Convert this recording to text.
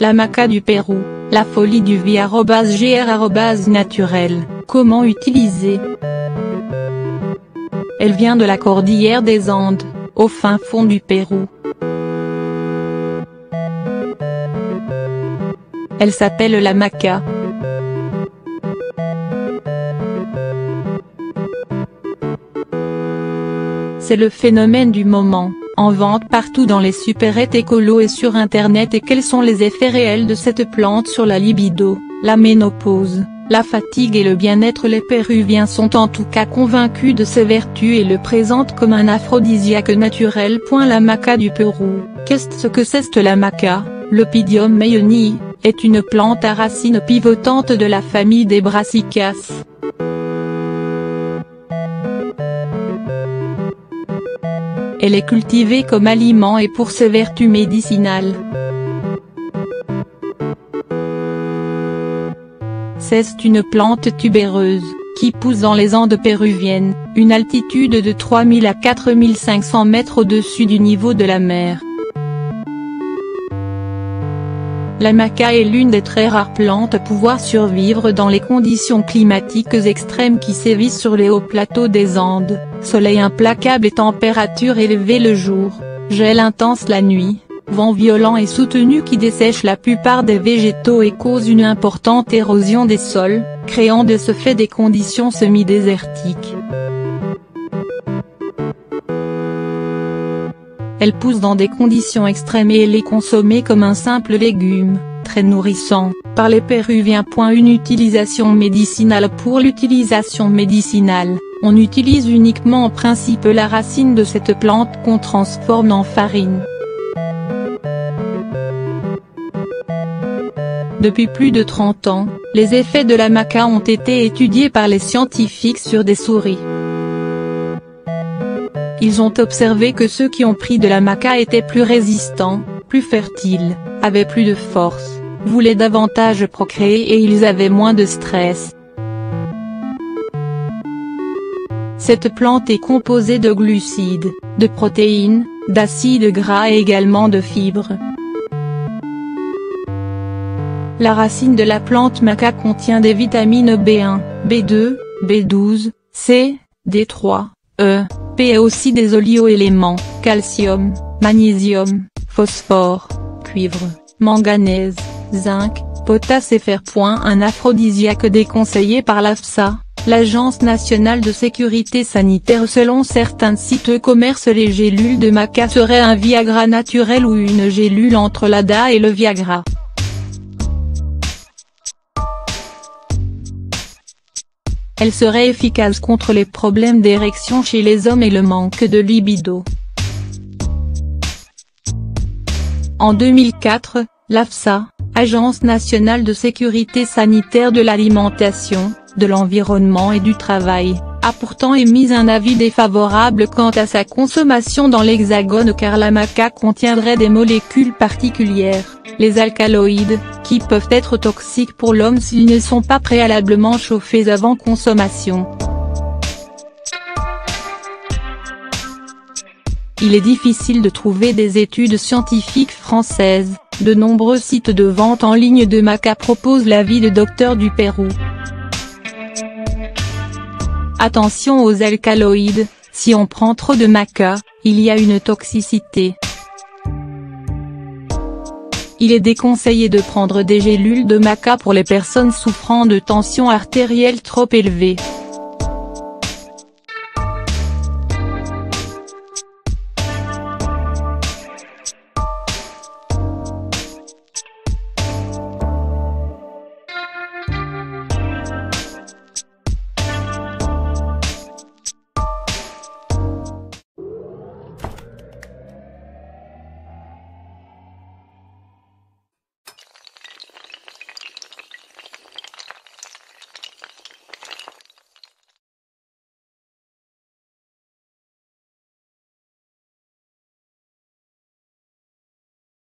La maca du Pérou, la folie du vie@gr naturel, comment utiliser? Elle vient de la cordillère des Andes, au fin fond du Pérou. Elle s'appelle la maca. C'est le phénomène du moment, en vente partout dans les supérettes écolos et sur internet. Et quels sont les effets réels de cette plante sur la libido, la ménopause, la fatigue et le bien-être? Les Péruviens sont en tout cas convaincus de ses vertus et le présentent comme un aphrodisiaque naturel. La maca du Pérou, qu'est-ce que c'est? La maca, l'Opidium mayonii, est une plante à racines pivotantes de la famille des brassicas. Elle est cultivée comme aliment et pour ses vertus médicinales. C'est une plante tubéreuse, qui pousse dans les Andes péruviennes, une altitude de 3000 à 4500 mètres au-dessus du niveau de la mer. La maca est l'une des très rares plantes à pouvoir survivre dans les conditions climatiques extrêmes qui sévissent sur les hauts plateaux des Andes, soleil implacable et température élevée le jour, gel intense la nuit, vent violent et soutenu qui dessèche la plupart des végétaux et cause une importante érosion des sols, créant de ce fait des conditions semi-désertiques. Elle pousse dans des conditions extrêmes et elle est consommée comme un simple légume, très nourrissant, par les Péruviens. Une utilisation médicinale. Pour l'utilisation médicinale, on utilise uniquement en principe la racine de cette plante qu'on transforme en farine. Depuis plus de 30 ans, les effets de la maca ont été étudiés par les scientifiques sur des souris. Ils ont observé que ceux qui ont pris de la maca étaient plus résistants, plus fertiles, avaient plus de force, voulaient davantage procréer et ils avaient moins de stress. Cette plante est composée de glucides, de protéines, d'acides gras et également de fibres. La racine de la plante maca contient des vitamines B1, B2, B12, C, D3, E, P et aussi des oligo-éléments, calcium, magnésium, phosphore, cuivre, manganèse, zinc, potasse et fer. Un aphrodisiaque déconseillé par l'AFSA, l'Agence nationale de sécurité sanitaire. Selon certains sites e-commerce, les gélules de maca seraient un Viagra naturel ou une gélule entre l'ADA et le Viagra. Elle serait efficace contre les problèmes d'érection chez les hommes et le manque de libido. En 2004, l'AFSA, Agence nationale de sécurité sanitaire de l'alimentation, de l'environnement et du travail, a pourtant émis un avis défavorable quant à sa consommation dans l'Hexagone car la maca contiendrait des molécules particulières, les alcaloïdes, qui peuvent être toxiques pour l'homme s'ils ne sont pas préalablement chauffés avant consommation. Il est difficile de trouver des études scientifiques françaises, de nombreux sites de vente en ligne de maca proposent l'avis de docteurs du Pérou. Attention aux alcaloïdes, si on prend trop de maca, il y a une toxicité. Il est déconseillé de prendre des gélules de maca pour les personnes souffrant de tension artérielle trop élevée.